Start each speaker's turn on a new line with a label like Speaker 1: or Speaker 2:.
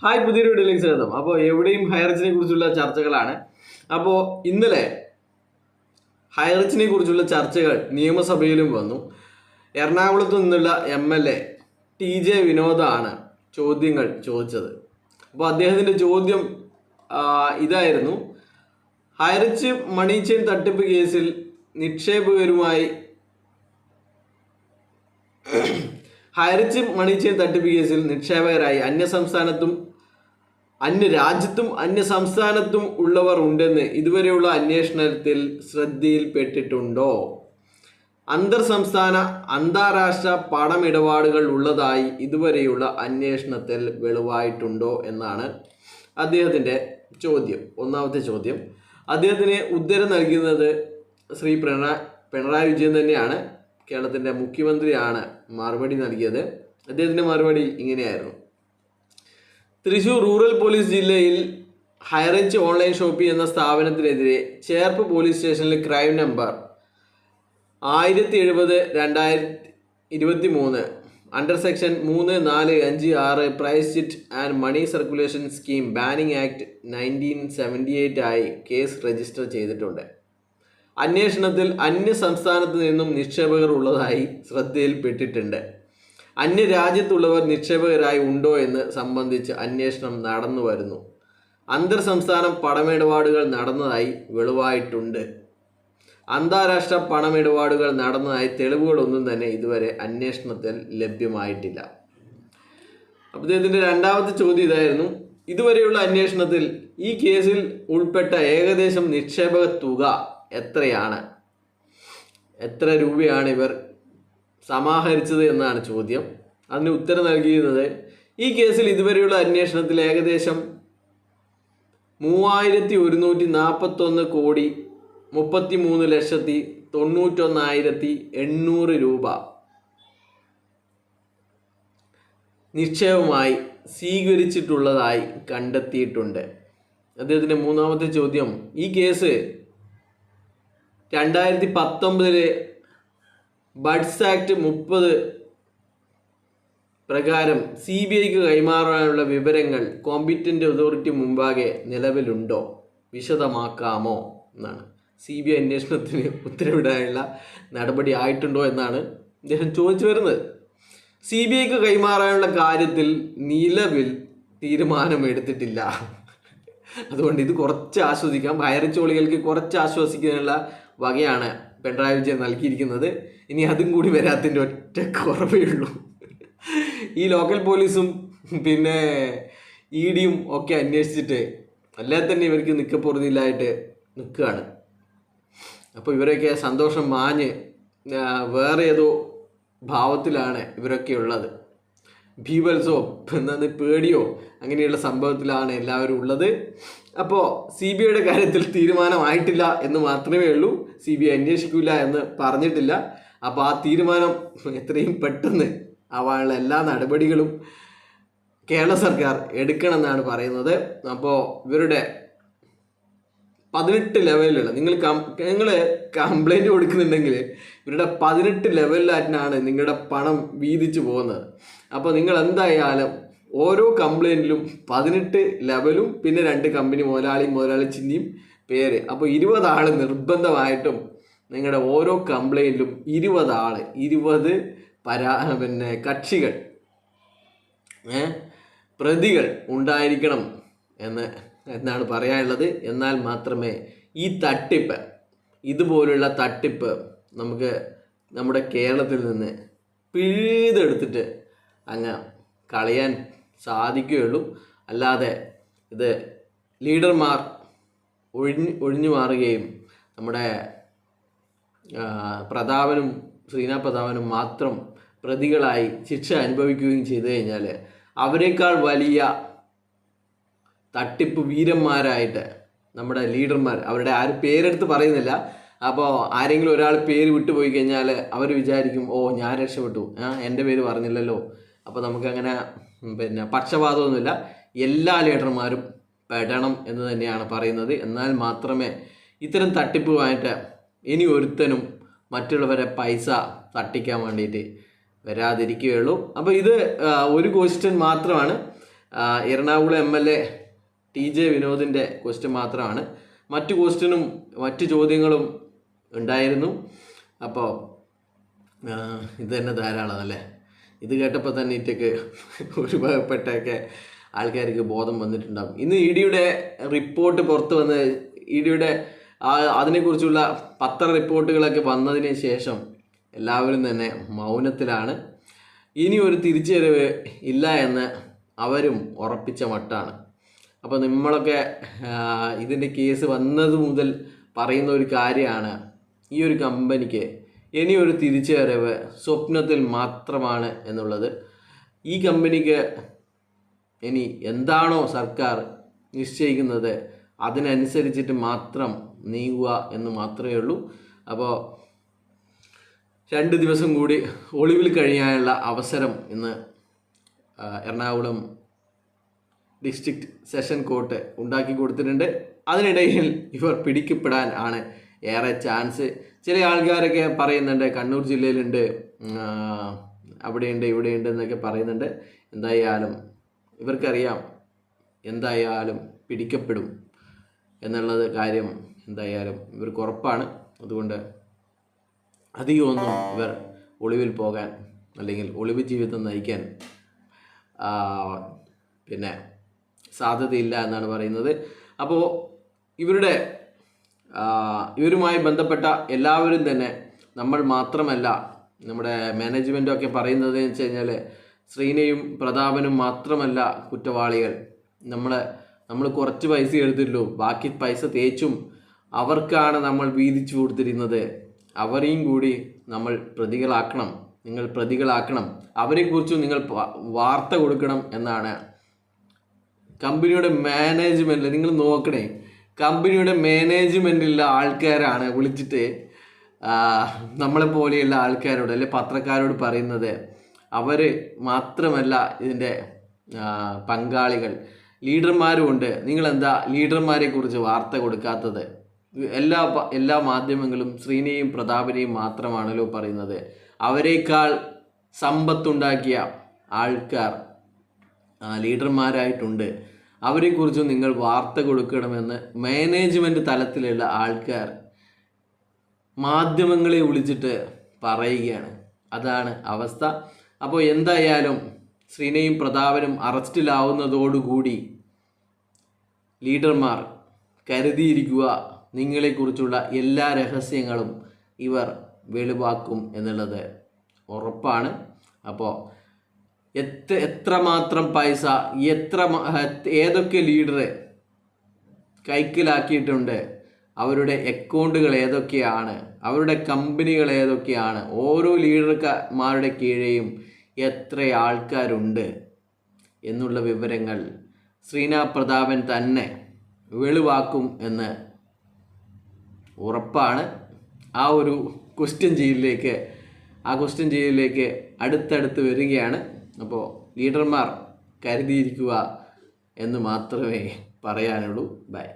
Speaker 1: Hi, പുതിയൊരു വീഡിയോയിലേക്ക് സ്വാഗതം. അപ്പോൾ എവിടെയും ഹൈറിച്ചിനെ കുറിച്ചുള്ള ചർച്ചകളാണ്. അപ്പോൾ ഇന്നലെ ഹൈറിച്ചിനെ കുറിച്ചുള്ള ചർച്ചകൾ നിയമസഭയിലും വന്നു. എറണാകുളത്തു നിന്നുള്ള MLA TJ വിനോദാണ് ചോദ്യങ്ങൾ ചോദിച്ചത്. അപ്പോൾ അദ്ദേഹത്തിൻ്റെ ചോദ്യം ഇതായിരുന്നു: ഹൈറിച്ച് മണി ചെയിൻ തട്ടിപ്പ് കേസിൽ നിക്ഷേപകരുമായി ഹൈറിച്ച് മണി ചെയിൻ തട്ടിപ്പ് കേസിൽ നിക്ഷേപകരായി അന്യരാജ്യത്തും അന്യസംസ്ഥാനത്തും ഉള്ളവർ ഉണ്ടെന്ന് ഇതുവരെയുള്ള അന്വേഷണത്തിൽ ശ്രദ്ധയിൽപ്പെട്ടിട്ടുണ്ടോ? അന്താരാഷ്ട്ര പണമിടപാടുകൾ ഉള്ളതായി ഇതുവരെയുള്ള അന്വേഷണത്തിൽ വെളിവായിട്ടുണ്ടോ എന്നാണ് അദ്ദേഹത്തിൻ്റെ ചോദ്യം. ഒന്നാമത്തെ ചോദ്യം. അദ്ദേഹത്തിന് ഉത്തരം നൽകുന്നത് ശ്രീ പിണറായി വിജയൻ തന്നെയാണ്. കേരളത്തിൻ്റെ മുഖ്യമന്ത്രിയാണ് മറുപടി നൽകിയത്. അദ്ദേഹത്തിൻ്റെ മറുപടി ഇങ്ങനെയായിരുന്നു: തൃശൂർ റൂറൽ പോലീസ് ജില്ലയിൽ ഹൈറിച്ച് ഓൺലൈൻ ഷോപ്പിംഗ് എന്ന സ്ഥാപനത്തിനെതിരെ ചേർപ്പ് പോലീസ് സ്റ്റേഷനിൽ crime number 1070/2023 under section 3456 prize chit and money circulation scheme banning act 1978 ആയി കേസ് രജിസ്റ്റർ ചെയ്തിട്ടുണ്ട്. അന്വേഷണത്തിൽ അന്യ സംസ്ഥാനത്ത് നിന്നും നിക്ഷേപകർ ഉള്ളതായി ശ്രദ്ധയിൽപ്പെട്ടിട്ടുണ്ട്. അന്യരാജ്യത്തുള്ളവർ നിക്ഷേപകരായി ഉണ്ടോ എന്ന് സംബന്ധിച്ച് അന്വേഷണം നടന്നു വരുന്നു. അന്തർ സംസ്ഥാന പണമിടപാടുകൾ നടന്നതായി വെളിവായിട്ടുണ്ട്. അന്താരാഷ്ട്ര പണമിടപാടുകൾ നടന്നതായി തെളിവുകളൊന്നും തന്നെ ഇതുവരെ അന്വേഷണത്തിൽ ലഭ്യമായിട്ടില്ല. അദ്ദേഹത്തിൻ്റെ രണ്ടാമത്തെ ചോദ്യം ഇതായിരുന്നു: ഇതുവരെയുള്ള അന്വേഷണത്തിൽ ഈ കേസിൽ ഉൾപ്പെട്ട ഏകദേശം നിക്ഷേപക തുക എത്രയാണ്? എത്ര രൂപയാണ് ഇവർ സമാഹരിച്ചത് എന്നാണ് ചോദ്യം. അതിന് ഉത്തരം നൽകിയിരുന്നത്: ഈ കേസിൽ ഇതുവരെയുള്ള അന്വേഷണത്തിൽ ഏകദേശം 31,33,91,800 രൂപ നിക്ഷേപമായി സ്വീകരിച്ചിട്ടുള്ളതായി കണ്ടെത്തിയിട്ടുണ്ട്. അദ്ദേഹത്തിൻ്റെ മൂന്നാമത്തെ ചോദ്യം: ഈ കേസ് 2019 ബഡ്സ് ആക്ട് 30 പ്രകാരം CBIക്ക് കൈമാറാനുള്ള വിവരങ്ങൾ കോമ്പിറ്റൻ്റ് അതോറിറ്റി മുമ്പാകെ നിലവിലുണ്ടോ? വിശദമാക്കാമോ എന്നാണ്. CBI അന്വേഷണത്തിന് ഉത്തരവിടാനുള്ള നടപടി ആയിട്ടുണ്ടോ എന്നാണ് അദ്ദേഹം ചോദിച്ചു വരുന്നത്. CBIക്ക് കൈമാറാനുള്ള കാര്യത്തിൽ നിലവിൽ തീരുമാനമെടുത്തിട്ടില്ല. അതുകൊണ്ട് ഇത് കുറച്ച് ആശ്വസിക്കാം. ഹൈറിച്ചോളികൾക്ക് കുറച്ച് ആശ്വസിക്കാനുള്ള വകയാണ് പിണറായി വിജയൻ നൽകിയിരിക്കുന്നത്. ഇനി അതും കൂടി വരാത്തിൻ്റെ ഒറ്റ കുറവേ ഉള്ളൂ. ഈ ലോക്കൽ പോലീസും പിന്നെ EDയും ഒക്കെ അന്വേഷിച്ചിട്ട് അല്ലാതെ തന്നെ ഇവർക്ക് നിൽക്കപ്പുറത്തില്ലായിട്ട് നിൽക്കുകയാണ്. അപ്പോൾ ഇവരൊക്കെ സന്തോഷം മാഞ്ഞ് വേറെ ഏതോ ഭാവത്തിലാണ് ഇവരൊക്കെ ഉള്ളത്. ഭീവത്സോ എന്നത് പേടിയോ അങ്ങനെയുള്ള സംഭവത്തിലാണ് എല്ലാവരും ഉള്ളത്. അപ്പോൾ CBIയുടെ കാര്യത്തിൽ തീരുമാനമായിട്ടില്ല എന്ന് മാത്രമേ ഉള്ളൂ. CBI അന്വേഷിക്കില്ല എന്ന് പറഞ്ഞിട്ടില്ല. അപ്പോൾ ആ തീരുമാനം എത്രയും പെട്ടെന്ന് ആവാനുള്ള എല്ലാ നടപടികളും കേരള സർക്കാർ എടുക്കണമെന്നാണ് പറയുന്നത്. അപ്പോൾ ഇവരുടെ 18 ലെവലിലുള്ള നിങ്ങൾ കംപ്ലൈൻറ്റ് കൊടുക്കുന്നുണ്ടെങ്കിൽ ഇവരുടെ 18 ലെവലിലായിട്ടാണ് നിങ്ങളുടെ പണം വീതിച്ചു പോകുന്നത്. അപ്പോൾ നിങ്ങൾ എന്തായാലും ഓരോ കംപ്ലൈൻറ്റിലും 18 ലെവലും പിന്നെ 2 കമ്പനി മുതലാളി ചിഹ്നയും പേര്, അപ്പോൾ 20 ആൾ നിർബന്ധമായിട്ടും നിങ്ങളുടെ ഓരോ കംപ്ലൈൻറ്റിലും 20 ആൾ 20 കക്ഷികൾ പ്രതികൾ ഉണ്ടായിരിക്കണം എന്നാണ് പറയാനുള്ളത്. എന്നാൽ മാത്രമേ ഈ ഇതുപോലുള്ള തട്ടിപ്പ് നമുക്ക് നമ്മുടെ കേരളത്തിൽ നിന്ന് പിഴുതെടുത്തിട്ട് അങ്ങ് കളയാൻ സാധിക്കുകയുള്ളൂ. അല്ലാതെ ഇത് ലീഡർമാർ ഒഴിഞ്ഞു മാറുകയും നമ്മുടെ ശ്രീനാഥ് പ്രതാപനും മാത്രം പ്രതികളായി ശിക്ഷ അനുഭവിക്കുകയും ചെയ്തു കഴിഞ്ഞാൽ അവരെക്കാൾ വലിയ തട്ടിപ്പ് വീരന്മാരായിട്ട് നമ്മുടെ ലീഡർമാർ, അവരുടെ ആരും പേരെടുത്ത് പറയുന്നില്ല, അപ്പോൾ ആരെങ്കിലും ഒരാൾ പേര് വിട്ടുപോയി കഴിഞ്ഞാൽ അവർ വിചാരിക്കും, ഓ ഞാൻ രക്ഷപ്പെട്ടു, എൻ്റെ പേര് പറഞ്ഞില്ലല്ലോ. അപ്പോൾ നമുക്കങ്ങനെ പക്ഷപാതമൊന്നുമില്ല, എല്ലാ ലീഡർമാരും പെടണം എന്ന് തന്നെയാണ് പറയുന്നത്. എന്നാൽ മാത്രമേ ഇത്തരം തട്ടിപ്പുമായിട്ട് ഇനി ഒരുത്തനും മറ്റുള്ളവരെ പൈസ തട്ടിക്കാൻ വേണ്ടിയിട്ട് വരാതിരിക്കുകയുള്ളൂ. അപ്പോൾ ഇത് ഒരു ക്വസ്റ്റ്യൻ മാത്രമാണ്. എറണാകുളം MLA TJ വിനോദിൻ്റെ ക്വസ്റ്റ്യൻ മാത്രമാണ്. മറ്റു ചോദ്യങ്ങളും ഉണ്ടായിരുന്നു. അപ്പോൾ ഇത് തന്നെ ധാരാളമല്ലേ. ഇത് കേട്ടപ്പോൾ തന്നെ ഇറ്റൊക്കെ ഒരുപാടപ്പെട്ടൊക്കെ ആൾക്കാർക്ക് ബോധം വന്നിട്ടുണ്ടാകും. ഇന്ന് EDയുടെ റിപ്പോർട്ട് പുറത്ത് വന്ന് EDയുടെ അതിനെക്കുറിച്ചുള്ള പത്ര റിപ്പോർട്ടുകളൊക്കെ വന്നതിന് ശേഷം എല്ലാവരും തന്നെ മൗനത്തിലാണ്. ഇനി ഒരു തിരിച്ചുവരവ് ഇല്ല എന്ന് അവരും ഉറപ്പിച്ച മട്ടാണ്. അപ്പോൾ നമ്മളൊക്കെ ഇതിൻ്റെ കേസ് വന്നത് മുതൽ പറയുന്ന ഒരു കാര്യമാണ്, ഈ ഒരു കമ്പനിക്ക് ഇനി ഒരു തിരിച്ചുവരവ് സ്വപ്നത്തിൽ മാത്രമാണ് എന്നുള്ളത്. ഈ കമ്പനിക്ക് ഇനി എന്താണോ സർക്കാർ നിശ്ചയിക്കുന്നത് അതിനനുസരിച്ചിട്ട് മാത്രം നീങ്ങുക എന്ന് മാത്രമേ ഉള്ളൂ. അപ്പോൾ 2 ദിവസം കൂടി ഒളിവിൽ കഴിയാനുള്ള അവസരം ഇന്ന് എറണാകുളം ഡിസ്ട്രിക്ട് സെഷൻ കോർട്ട് ഉണ്ടാക്കി കൊടുത്തിട്ടുണ്ട്. അതിനിടയിൽ ഇവർ പിടിക്കപ്പെടാൻ ആണ് ഏറെ ചാൻസ്. ചില ആൾക്കാരൊക്കെ പറയുന്നുണ്ട് കണ്ണൂർ ജില്ലയിലുണ്ട്, അവിടെയുണ്ട് ഇവിടെയുണ്ട് എന്നൊക്കെ പറയുന്നുണ്ട്. എന്തായാലും ഇവർക്കറിയാം എന്തായാലും പിടിക്കപ്പെടും എന്നുള്ളത് കാര്യം എന്തായാലും ഇവർക്ക് ഉറപ്പാണ്. അതുകൊണ്ട് അധികമൊന്നും ഇവർ ഒളിവിൽ പോകാൻ അല്ലെങ്കിൽ ഒളിവ് ജീവിതം നയിക്കാൻ പിന്നെ സാധ്യതയില്ല എന്നാണ് പറയുന്നത്. അപ്പോൾ ഇവരുമായി ബന്ധപ്പെട്ട എല്ലാവരും തന്നെ, നമ്മൾ മാത്രമല്ല, നമ്മുടെ മാനേജ്മെൻറ്റൊക്കെ പറയുന്നത് എന്ന് വെച്ച് കഴിഞ്ഞാൽ ശ്രീനയും പ്രതാപനും മാത്രമല്ല കുറ്റവാളികൾ. നമ്മൾ കുറച്ച് പൈസ എടുത്തിട്ടുള്ളൂ, ബാക്കി പൈസ തേച്ചും അവർക്കാണ് നമ്മൾ വീതിച്ചു കൊടുത്തിരുന്നത്. അവരെയും കൂടി നിങ്ങൾ പ്രതികളാക്കണം, അവരെക്കുറിച്ചും നിങ്ങൾ വാർത്ത കൊടുക്കണം എന്നാണ് കമ്പനിയുടെ മാനേജ്മെൻറ്റിൽ. നിങ്ങൾ നോക്കണേ, കമ്പനിയുടെ മാനേജ്മെൻറ്റിലുള്ള ആൾക്കാരാണ് വിളിച്ചിട്ട് നമ്മളെപ്പോലെയുള്ള ആൾക്കാരോട് അല്ലെ പത്രക്കാരോട് പറയുന്നത്. അവർ മാത്രമല്ല ഇതിൻ്റെ പങ്കാളികൾ, ലീഡർമാരും ഉണ്ട്. നിങ്ങളെന്താ ലീഡർമാരെ കുറിച്ച് വാർത്ത കൊടുക്കാത്തത്? എല്ലാ മാധ്യമങ്ങളും ശ്രീനെയും പ്രതാപനെയും മാത്രമാണല്ലോ പറയുന്നത്. അവരെക്കാൾ സമ്പത്തുണ്ടാക്കിയ ആൾക്കാർ ലീഡർമാരായിട്ടുണ്ട്. അവരെക്കുറിച്ചും നിങ്ങൾ വാർത്ത കൊടുക്കണമെന്ന് മാനേജ്മെൻറ്റ് തലത്തിലുള്ള ആൾക്കാർ മാധ്യമങ്ങളെ വിളിച്ചിട്ട് പറയുകയാണ്. അതാണ് അവസ്ഥ. അപ്പോൾ എന്തായാലും ശ്രീനയും പ്രതാപനും അറസ്റ്റിലാവുന്നതോടുകൂടി ലീഡർമാർ കരുതിയിരിക്കുക, നിങ്ങളെക്കുറിച്ചുള്ള എല്ലാ രഹസ്യങ്ങളും ഇവർ വെളിവാക്കും എന്നുള്ളത് ഉറപ്പാണ്. അപ്പോൾ എത്രമാത്രം പൈസ ഏതൊക്കെ ലീഡർ കൈക്കലാക്കിയിട്ടുണ്ട്, അവരുടെ അക്കൗണ്ടുകൾ ഏതൊക്കെയാണ്, അവരുടെ കമ്പനികൾ ഏതൊക്കെയാണ്, ഓരോ ലീഡർമാരുടെ കീഴെയും എത്ര ആൾക്കാരുണ്ട് എന്നുള്ള വിവരങ്ങൾ ശ്രീന പ്രതാപൻ തന്നെ വെളിവാക്കും എന്ന് ഉറപ്പാണ്. ആ ക്വസ്റ്റ്യൻ ചെയ്യലിലേക്ക് അടുത്തടുത്ത് വരികയാണ്. അപ്പോൾ ലീഡർമാർ കരുതിയിരിക്കുക എന്ന് മാത്രമേ പറയാനുള്ളൂ. ബൈ.